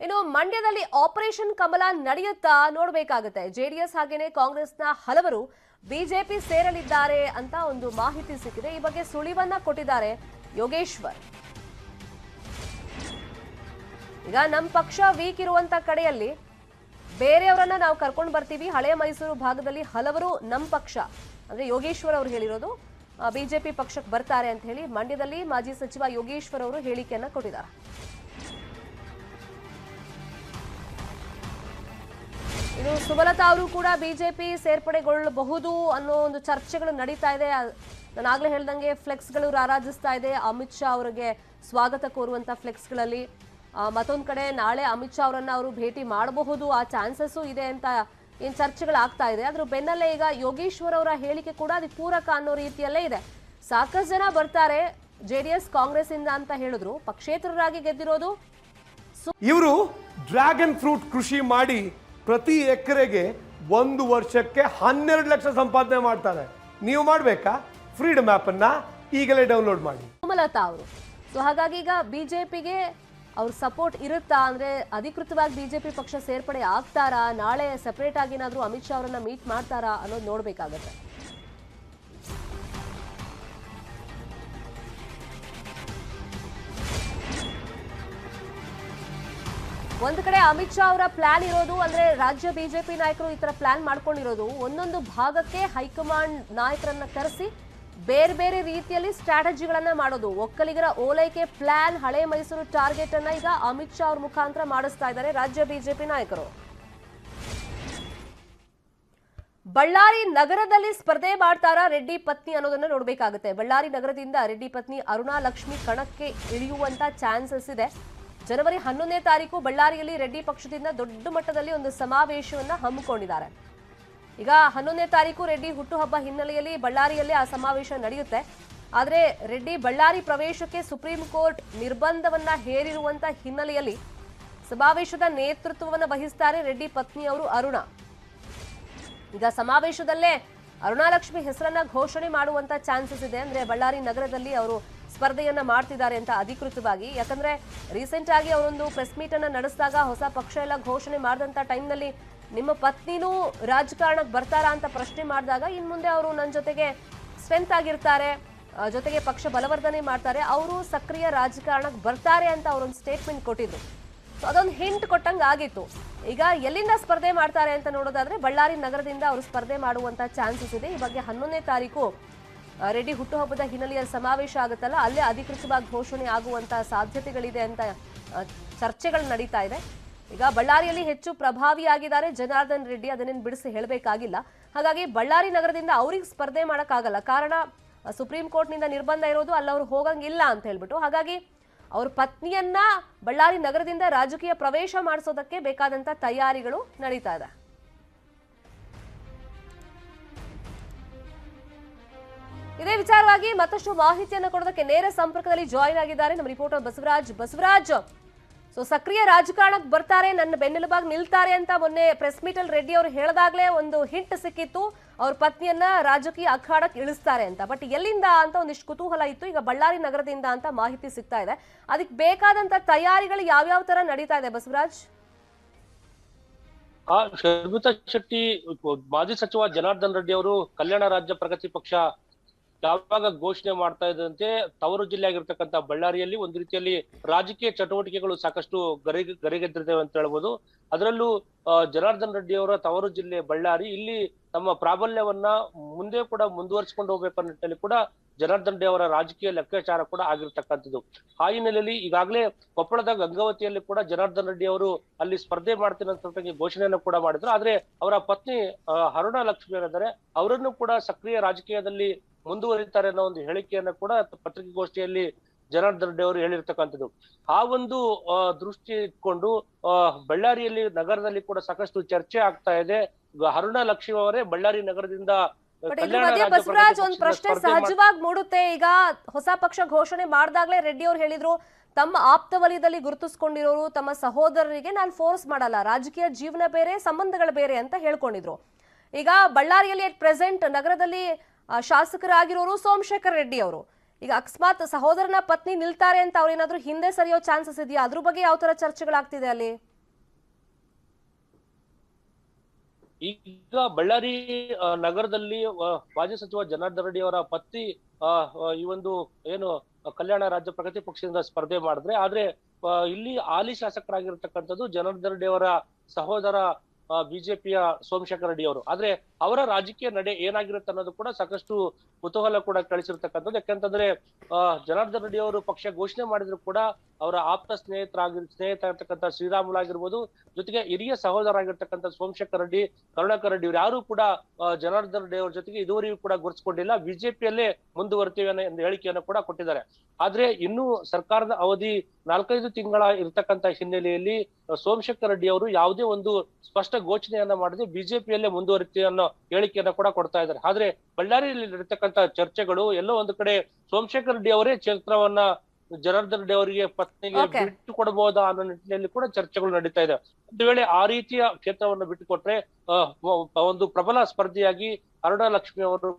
ಇನ್ನು ಮಂಡ್ಯದಲ್ಲಿ ಆಪರೇಷನ್ ಕಮಲ ನಡೆಯುತ್ತಾ ನೋಡಬೇಕಾಗುತ್ತೆ. ಜೆಡಿಎಸ್ ಹಾಗೇನೆ ಕಾಂಗ್ರೆಸ್ನ ಹಲವರು ಬಿಜೆಪಿ ಸೇರಲಿದ್ದಾರೆ ಅಂತ ಒಂದು ಮಾಹಿತಿ ಸಿಕ್ಕಿದೆ. ಈ ಬಗ್ಗೆ ಸುಳಿವನ್ನ ಕೊಟ್ಟಿದ್ದಾರೆ ಯೋಗೇಶ್ವರ್. ಈಗ ನಮ್ಮ ಪಕ್ಷ ವೀಕ್ ಇರುವಂತ ಕಡೆಯಲ್ಲಿ ಬೇರೆಯವರನ್ನ ನಾವು ಕರ್ಕೊಂಡು ಬರ್ತೀವಿ. ಹಳೆಯ ಮೈಸೂರು ಭಾಗದಲ್ಲಿ ಹಲವರು ನಮ್ಮ ಪಕ್ಷ ಅಂದ್ರೆ ಯೋಗೇಶ್ವರ್ ಅವರು ಹೇಳಿರೋದು ಬಿಜೆಪಿ ಪಕ್ಷಕ್ಕೆ ಬರ್ತಾರೆ ಅಂತ ಹೇಳಿ ಮಂಡ್ಯದಲ್ಲಿ ಮಾಜಿ ಸಚಿವ ಯೋಗೇಶ್ವರ್ ಅವರು ಹೇಳಿಕೆಯನ್ನ ಕೊಟ್ಟಿದ್ದಾರೆ. ಇನ್ನು ಸುಮಲತಾ ಅವರು ಕೂಡ ಬಿಜೆಪಿ ಸೇರ್ಪಡೆಗೊಳ್ಳಬಹುದು ಅನ್ನೋ ಒಂದು ಚರ್ಚೆಗಳು ನಡೀತಾ ಇದೆ. ನಾನು ಆಗ್ಲೇ ಹೇಳ್ದಂಗೆ ಫ್ಲೆಕ್ಸ್ಗಳು ರಾರಾಜಿಸ್ತಾ ಇದೆ. ಅಮಿತ್ ಶಾ ಅವರಿಗೆ ಸ್ವಾಗತ ಕೋರುವಂತ ಫ್ಲೆಕ್ಸ್ಗಳಲ್ಲಿ ಮತ್ತೊಂದು ಕಡೆ ನಾಳೆ ಅಮಿತ್ ಶಾ ಅವರನ್ನ ಅವರು ಭೇಟಿ ಮಾಡಬಹುದು, ಆ ಚಾನ್ಸಸ್ ಇದೆ ಅಂತ ಏನ್ ಚರ್ಚೆಗಳಾಗ್ತಾ ಇದೆ. ಅದ್ರ ಬೆನ್ನಲ್ಲೇ ಈಗ ಯೋಗೇಶ್ವರ್ ಅವರ ಹೇಳಿಕೆ ಕೂಡ ಅದಕ್ಕೆ ಪೂರಕ ಅನ್ನೋ ರೀತಿಯಲ್ಲೇ ಇದೆ. ಸಾಕಷ್ಟು ಜನ ಬರ್ತಾರೆ ಜೆಡಿಎಸ್ ಕಾಂಗ್ರೆಸ್ ಇಂದ ಅಂತ ಹೇಳಿದ್ರು, ಪಕ್ಷೇತರರಾಗಿ ಗೆದ್ದಿರೋದು. ಇವರು ಡ್ರ್ಯಾಗನ್ ಫ್ರೂಟ್ ಕೃಷಿ ಮಾಡಿ ಪ್ರತಿ ಎಕರೆಗೆ 1 ವರ್ಷಕ್ಕೆ 12 ಲಕ್ಷ ಸಂಪಾದನೆ ಮಾಡ್ತಾರೆ. ನೀವು ಮಾಡಬೇಕಾ? ಫ್ರೀಡಮ್ ಆಪ್ ಅನ್ನ ಈಗಲೇ ಡೌನ್ಲೋಡ್ ಮಾಡಿ. ಸುಮಲತಾ ಅವರು ಸೊ ಹಾಗಾಗಿ ಈಗ ಬಿಜೆಪಿಗೆ ಅವ್ರ ಸಪೋರ್ಟ್ ಇರುತ್ತಾ ಅಂದ್ರೆ ಅಧಿಕೃತವಾಗಿ ಬಿಜೆಪಿ ಪಕ್ಷ ಸೇರ್ಪಡೆ ಆಗ್ತಾರಾ, ನಾಳೆ ಸೆಪರೇಟ್ ಆಗಿ ಏನಾದ್ರೂ ಅಮಿತ್ ಶಾ ಅವರನ್ನ ಮೀಟ್ ಮಾಡ್ತಾರಾ ಅನ್ನೋದು ನೋಡ್ಬೇಕಾಗತ್ತೆ. ಒಂದು ಕಡೆ ಅಮಿತ್ ಶಾ ಅವರ ಪ್ಲಾನ್ ಇರೋದು ಅಂದ್ರೆ ರಾಜ್ಯ ಬಿಜೆಪಿ ನಾಯಕರು ಈ ತರ ಪ್ಲಾನ್ ಮಾಡ್ಕೊಂಡಿರೋದು ಒಂದೊಂದು ಭಾಗಕ್ಕೆ ಹೈಕಮಾಂಡ್ ನಾಯಕರನ್ನ ಕರೆಸಿ ಬೇರೆ ಬೇರೆ ರೀತಿಯಲ್ಲಿ ಸ್ಟ್ರಾಟಜಿಗಳನ್ನ ಮಾಡೋದು. ಒಕ್ಕಲಿಗರ ಓಲೈಕೆ ಪ್ಲಾನ್, ಹಳೆ ಮೈಸೂರು ಟಾರ್ಗೆಟ್ ಅನ್ನ ಈಗ ಅಮಿತ್ ಶಾ ಅವ್ರ ಮುಖಾಂತರ ಮಾಡಿಸ್ತಾ ಇದ್ದಾರೆ ರಾಜ್ಯ ಬಿಜೆಪಿ ನಾಯಕರು. ಬಳ್ಳಾರಿ ನಗರದಲ್ಲಿ ಸ್ಪರ್ಧೆ ಮಾಡ್ತಾರಾ ರೆಡ್ಡಿ ಪತ್ನಿ ಅನ್ನೋದನ್ನ ನೋಡ್ಬೇಕಾಗುತ್ತೆ. ಬಳ್ಳಾರಿ ನಗರದಿಂದ ರೆಡ್ಡಿ ಪತ್ನಿ ಅರುಣಾ ಲಕ್ಷ್ಮಿ ಕಣಕ್ಕೆ ಇಳಿಯುವಂತ ಚಾನ್ಸಸ್ ಇದೆ. ಜನವರಿ 11ನೇ ತಾರೀಕು ಬಳ್ಳಾರಿಯಲ್ಲಿ ರೆಡ್ಡಿ ಪಕ್ಷದಿಂದ ದೊಡ್ಡ ಮಟ್ಟದಲ್ಲಿ ಒಂದು ಸಮಾವೇಶವನ್ನ ಹಮ್ಮಿಕೊಂಡಿದ್ದಾರೆ. ಈಗ 11ನೇ ತಾರೀಕು ರೆಡ್ಡಿ ಹುಟ್ಟುಹಬ್ಬ ಹಿನ್ನೆಲೆಯಲ್ಲಿ ಬಳ್ಳಾರಿಯಲ್ಲಿ ಆ ಸಮಾವೇಶ ನಡೆಯುತ್ತೆ. ಆದರೆ ರೆಡ್ಡಿ ಬಳ್ಳಾರಿ ಪ್ರವೇಶಕ್ಕೆ ಸುಪ್ರೀಂ ಕೋರ್ಟ್ ನಿರ್ಬಂಧವನ್ನ ಹೇರಿರುವಂತ ಹಿನ್ನೆಲೆಯಲ್ಲಿ ಸಮಾವೇಶದ ನೇತೃತ್ವವನ್ನು ವಹಿಸ್ತಾರೆ ರೆಡ್ಡಿ ಪತ್ನಿಯವರು ಅರುಣಾ. ಈಗ ಸಮಾವೇಶದಲ್ಲೇ ಅರುಣಾಲಕ್ಷ್ಮಿ ಹೆಸರನ್ನ ಘೋಷಣೆ ಮಾಡುವಂತ ಚಾನ್ಸಸ್ ಇದೆ. ಅಂದ್ರೆ ಬಳ್ಳಾರಿ ನಗರದಲ್ಲಿ ಅವರು ಸ್ಪರ್ಧೆಯನ್ನ ಮಾಡ್ತಿದ್ದಾರೆ ಅಂತ ಅಧಿಕೃತವಾಗಿ. ಯಾಕಂದ್ರೆ ರೀಸೆಂಟ್ ಆಗಿ ಅವರೊಂದು ಪ್ರೆಸ್ ಮೀಟ್ ಅನ್ನ ನಡೆಸಿದಾಗ ಹೊಸ ಪಕ್ಷ ಎಲ್ಲ ಘೋಷಣೆ ಮಾಡಿದಂತ ಟೈಮ್ನಲ್ಲಿ ನಿಮ್ಮ ಪತ್ನಿನೂ ರಾಜಕಾರಣಕ್ಕೆ ಬರ್ತಾರಾ ಅಂತ ಪ್ರಶ್ನೆ ಮಾಡಿದಾಗ ಇನ್ ಮುಂದೆ ಅವರು ನನ್ನ ಜೊತೆಗೆ ಸ್ಟ್ರೆಂತ್ ಆಗಿರ್ತಾರೆ, ಜೊತೆಗೆ ಪಕ್ಷ ಬಲವರ್ಧನೆ ಮಾಡ್ತಾರೆ, ಅವರು ಸಕ್ರಿಯ ರಾಜಕಾರಣಕ್ಕೆ ಬರ್ತಾರೆ ಅಂತ ಅವರೊಂದು ಸ್ಟೇಟ್ಮೆಂಟ್ ಕೊಟ್ಟಿದ್ರು. ಸೊ ಅದೊಂದು ಹಿಂಟ್ ಕೊಟ್ಟಂಗೆ ಆಗಿತ್ತು. ಈಗ ಎಲ್ಲಿಂದ ಸ್ಪರ್ಧೆ ಮಾಡ್ತಾರೆ ಅಂತ ನೋಡೋದಾದ್ರೆ ಬಳ್ಳಾರಿ ನಗರದಿಂದ ಅವರು ಸ್ಪರ್ಧೆ ಮಾಡುವಂತ ಚಾನ್ಸಸ್ ಇದೆ. ಈ ಬಗ್ಗೆ 11ನೇ ತಾರೀಕು ರೆಡ್ಡಿ ಹುಟ್ಟುಹಬ್ಬದ ಹಿನ್ನೆಲೆಯ ಸಮಾವೇಶ ಆಗುತ್ತಲ್ಲ, ಅಲ್ಲೇ ಅಧಿಕೃತವಾಗಿ ಘೋಷಣೆ ಆಗುವಂತ ಸಾಧ್ಯತೆಗಳಿದೆ ಅಂತ ಚರ್ಚೆಗಳು ನಡೀತಾ ಇದೆ. ಈಗ ಬಳ್ಳಾರಿಯಲ್ಲಿ ಹೆಚ್ಚು ಪ್ರಭಾವಿಯಾಗಿದ್ದಾರೆ ಜನಾರ್ದನ್ ರೆಡ್ಡಿ, ಅದನ್ನೇನು ಬಿಡಿಸಿ ಹೇಳಬೇಕಾಗಿಲ್ಲ. ಹಾಗಾಗಿ ಬಳ್ಳಾರಿ ನಗರದಿಂದ ಅವ್ರಿಗೆ ಸ್ಪರ್ಧೆ ಮಾಡೋಕ್ಕಾಗಲ್ಲ. ಕಾರಣ ಸುಪ್ರೀಂ ಕೋರ್ಟ್ನಿಂದ ನಿರ್ಬಂಧ ಇರೋದು, ಅಲ್ಲಿ ಅವ್ರು ಹೋಗಂಗಿಲ್ಲ ಅಂತ ಹೇಳ್ಬಿಟ್ಟು. ಹಾಗಾಗಿ ಅವ್ರ ಪತ್ನಿಯನ್ನ ಬಳ್ಳಾರಿ ನಗರದಿಂದ ರಾಜಕೀಯ ಪ್ರವೇಶ ಮಾಡಿಸೋದಕ್ಕೆ ಬೇಕಾದಂತ ತಯಾರಿಗಳು ನಡೀತಾ ಇದೆ. ಇದೇ ವಿಚಾರವಾಗಿ ಮತ್ತಷ್ಟು ಮಾಹಿತಿಯನ್ನು ಕೊಡೋದಕ್ಕೆ ನೇರ ಸಂಪರ್ಕದಲ್ಲಿ ಜಾಯಿನ್ ಆಗಿದ್ದಾರೆ ನಮ್ಮ ರಿಪೋರ್ಟರ್ ಬಸವರಾಜ್. ಸೊ ಸಕ್ರಿಯ ರಾಜಕಾರಣಕ್ಕೆ ಬರ್ತಾರೆ, ನನ್ನ ಬೆನ್ನೆಲುಬಾಗಿ ನಿಲ್ತಾರೆ ಅಂತ ಮೊನ್ನೆ ಪ್ರೆಸ್ ಮೀಟ್ ಅಲ್ಲಿ ರೆಡ್ಡಿ ಅವರು ಹೇಳಿದಾಗಲೇ ಒಂದು ಹಿಂಟ್ ಸಿಕ್ಕಿತ್ತು, ಅವ್ರ ಪತ್ನಿಯನ್ನ ರಾಜಕೀಯ ಅಖಾಡಕ್ಕೆ ಇಳಿಸ್ತಾರೆ ಅಂತ. ಬಟ್ ಎಲ್ಲಿಂದ ಅಂತ ಒಂದಿಷ್ಟು ಕುತೂಹಲ ಇತ್ತು. ಈಗ ಬಳ್ಳಾರಿ ನಗರದಿಂದ ಅಂತ ಮಾಹಿತಿ ಸಿಗ್ತಾ ಇದೆ. ಅದಕ್ಕೆ ಬೇಕಾದಂತ ತಯಾರಿಗಳು ಯಾವ್ಯಾವ ತರ ನಡೀತಾ ಇದೆ ಬಸವರಾಜ್? ಶರ್ಮಿತಾ ಶೆಟ್ಟಿ ಮಾಜಿ ಸಚಿವ ಜನಾರ್ದನ್ ರೆಡ್ಡಿ ಅವರು ಕಲ್ಯಾಣ ರಾಜ್ಯ ಪ್ರಗತಿ ಪಕ್ಷ ಯಾವಾಗ ಘೋಷಣೆ ಮಾಡ್ತಾ ಇದ್ದಂತೆ ತವರು ಜಿಲ್ಲೆ ಆಗಿರ್ತಕ್ಕಂಥ ಬಳ್ಳಾರಿಯಲ್ಲಿ ಒಂದು ರೀತಿಯಲ್ಲಿ ರಾಜಕೀಯ ಚಟುವಟಿಕೆಗಳು ಸಾಕಷ್ಟು ಗರಿಗೆದ್ದಿರ್ತೇವೆ ಅಂತ ಹೇಳ್ಬೋದು. ಅದರಲ್ಲೂ ಜನಾರ್ದನ್ ರೆಡ್ಡಿ ಅವರ ತವರು ಜಿಲ್ಲೆ ಬಳ್ಳಾರಿ, ಇಲ್ಲಿ ತಮ್ಮ ಪ್ರಾಬಲ್ಯವನ್ನ ಮುಂದೆ ಕೂಡ ಮುಂದುವರಿಸಿಕೊಂಡು ಹೋಗ್ಬೇಕು ಅನ್ನೋ ನಿಟ್ಟಿನಲ್ಲಿ ಕೂಡ ಜನಾರ್ದನ್ ರೆಡ್ಡಿ ಅವರ ರಾಜಕೀಯ ಲೆಕ್ಕಾಚಾರ ಕೂಡ ಆಗಿರ್ತಕ್ಕಂಥದ್ದು. ಆ ಹಿನ್ನೆಲೆಯಲ್ಲಿ ಈಗಾಗಲೇ ಕೊಪ್ಪಳದ ಗಂಗಾವತಿಯಲ್ಲಿ ಕೂಡ ಜನಾರ್ದನ್ ರೆಡ್ಡಿ ಅವರು ಅಲ್ಲಿ ಸ್ಪರ್ಧೆ ಮಾಡ್ತೀನಿ ಅಂತ ಘೋಷಣೆಯನ್ನು ಕೂಡ ಮಾಡಿದ್ರು. ಆದ್ರೆ ಅವರ ಪತ್ನಿ ಅರುಣಾ ಲಕ್ಷ್ಮಿ ಏನಿದ್ದಾರೆ ಅವರನ್ನು ಕೂಡ ಸಕ್ರಿಯ ರಾಜಕೀಯದಲ್ಲಿ ಮುಂದುವರಿತಾರೆ ಅನ್ನೋ ಒಂದು ಹೇಳಿಕೆಯನ್ನ ಕೂಡ ಪತ್ರಿಕಾಗೋಷ್ಠಿಯಲ್ಲಿ ಜನಾರ್ದನ್ ರೆಡ್ಡಿ ಅವರು ಹೇಳಿರ್ತಕ್ಕಂಥದ್ದು. ಆ ಒಂದು ದೃಷ್ಟಿ ಇಟ್ಕೊಂಡು ಬಳ್ಳಾರಿಯಲ್ಲಿ ನಗರದಲ್ಲಿ ಕೂಡ ಸಾಕಷ್ಟು ಚರ್ಚೆ ಆಗ್ತಾ ಇದೆ. ಅರುಣಾ ಲಕ್ಷ್ಮಿ ಅವರೇ ಬಳ್ಳಾರಿ ನಗರದಿಂದ ಬಸವರಾಜ್ ಒಂದು ಪ್ರಶ್ನೆ ಸಹಜವಾಗಿ ಮೂಡುತ್ತೆ. ಈಗ ಹೊಸ ಪಕ್ಷ ಘೋಷಣೆ ಮಾಡಿದಾಗ್ಲೇ ರೆಡ್ಡಿ ಅವರು ಹೇಳಿದ್ರು, ತಮ್ಮ ಆಪ್ತ ವಲಯದಲ್ಲಿ ಗುರುತಿಸ್ಕೊಂಡಿರೋರು ತಮ್ಮ ಸಹೋದರರಿಗೆ ನಾನು ಫೋರ್ಸ್ ಮಾಡಲ್ಲ, ರಾಜಕೀಯ ಜೀವನ ಬೇರೆ ಸಂಬಂಧಗಳು ಬೇರೆ ಅಂತ ಹೇಳ್ಕೊಂಡಿದ್ರು. ಈಗ ಬಳ್ಳಾರಿಯಲ್ಲಿ ಅಟ್ ಪ್ರೆಸೆಂಟ್ ನಗರದಲ್ಲಿ ಶಾಸಕರಾಗಿರೋರು ಸೋಮಶೇಖರ್ ರೆಡ್ಡಿ ಅವರು. ಈಗ ಅಕಸ್ಮಾತ್ ಸಹೋದರನ ಪತ್ನಿ ನಿಲ್ತಾರೆ ಅಂತ ಅವ್ರೇನಾದ್ರೂ ಹಿಂದೆ ಸರಿಯೋ ಚಾನ್ಸಸ್ ಇದೆಯಾ? ಅದ್ರ ಬಗ್ಗೆ ಯಾವ ತರ ಚರ್ಚೆಗಳಾಗ್ತಿದೆ ಅಲ್ಲಿ? ಈಗ ಬಳ್ಳಾರಿ ನಗರದಲ್ಲಿ ಮಾಜಿ ಸಚಿವ ಜನಾರ್ದನ್ ರೆಡ್ಡಿ ಅವರ ಪತ್ನಿ ಈ ಒಂದು ಏನು ಕಲ್ಯಾಣ ರಾಜ್ಯ ಪ್ರಗತಿ ಪಕ್ಷದಿಂದ ಸ್ಪರ್ಧೆ ಮಾಡಿದ್ರೆ, ಆದ್ರೆ ಇಲ್ಲಿ ಹಾಲಿ ಶಾಸಕರಾಗಿರ್ತಕ್ಕಂಥದ್ದು ಜನಾರ್ದನ್ ರೆಡ್ಡಿ ಅವರ ಸಹೋದರ ಬಿಜೆಪಿಯ ಸೋಮಶೇಖರ್ ರೆಡ್ಡಿ ಅವರು. ಆದ್ರೆ ಅವರ ರಾಜಕೀಯ ನಡೆ ಏನಾಗಿರುತ್ತೆ ಅನ್ನೋದು ಕೂಡ ಸಾಕಷ್ಟು ಕುತೂಹಲ ಕೂಡ ಕಳಿಸಿರ್ತಕ್ಕಂಥದ್ದು. ಯಾಕಂತಂದ್ರೆ ಜನಾರ್ದನ್ ರೆಡ್ಡಿ ಅವರು ಪಕ್ಷ ಘೋಷಣೆ ಮಾಡಿದ್ರು ಕೂಡ ಅವರ ಆಪ್ತ ಸ್ನೇಹಿತ ಇರ್ತಕ್ಕಂಥ ಶ್ರೀರಾಮುಲು ಆಗಿರ್ಬೋದು, ಜೊತೆಗೆ ಹಿರಿಯ ಸಹೋದರ ಆಗಿರ್ತಕ್ಕಂಥ ಸೋಮಶೇಖರ್ ರೆಡ್ಡಿ, ಕರುಣಾಕರ್ ರೆಡ್ಡಿ ಇವ್ರು ಯಾರು ಕೂಡ ಜನಾರ್ದನ್ ರೆಡ್ಡಿ ಅವ್ರ ಜೊತೆಗೆ ಇದುವರೆಗೂ ಕೂಡ ಗುರುತಿಸಿಕೊಂಡಿಲ್ಲ. ಬಿಜೆಪಿಯಲ್ಲೇ ಮುಂದುವರ್ತೀವಿ ಅನ್ನೋ ಹೇಳಿಕೆಯನ್ನು ಕೂಡ ಕೊಟ್ಟಿದ್ದಾರೆ. ಆದ್ರೆ ಇನ್ನು ಸರ್ಕಾರದ ಅವಧಿ 4-5 ತಿಂಗಳ ಇರ್ತಕ್ಕಂಥ ಹಿನ್ನೆಲೆಯಲ್ಲಿ ಸೋಮಶೇಖರ್ ರೆಡ್ಡಿ ಅವರು ಯಾವುದೇ ಒಂದು ಸ್ಪಷ್ಟ ಘೋಷಣೆಯನ್ನ ಮಾಡದೆ ಬಿಜೆಪಿಯಲ್ಲೇ ಮುಂದುವರಿತೀವಿ ಅನ್ನೋ ಹೇಳಿಕೆಯನ್ನ ಕೂಡ ಕೊಡ್ತಾ ಇದ್ದಾರೆ. ಆದ್ರೆ ಬಳ್ಳಾರಿಯಲ್ಲಿ ನಡೀತಕ್ಕಂಥ ಚರ್ಚೆಗಳು ಎಲ್ಲೋ ಒಂದು ಕಡೆ ಸೋಮಶೇಖರ್ ರೆಡ್ಡಿ ಅವರೇ ಕ್ಷೇತ್ರವನ್ನ ಜನಾರ್ದನ್ ರೆಡ್ಡಿ ಅವರಿಗೆ ಪತ್ನಿಗೆ ಬಿಟ್ಟು ಕೊಡಬಹುದಾ ಅನ್ನೋ ನಿಟ್ಟಿನಲ್ಲಿ ಕೂಡ ಚರ್ಚೆಗಳು ನಡೀತಾ ಇದೆ. ಒಂದು ವೇಳೆ ಆ ರೀತಿಯ ಕ್ಷೇತ್ರವನ್ನು ಬಿಟ್ಟು ಕೊಟ್ರೆ ಒಂದು ಪ್ರಬಲ ಸ್ಪರ್ಧಿಯಾಗಿ ಅರುಣಾ ಲಕ್ಷ್ಮಿ ಅವರು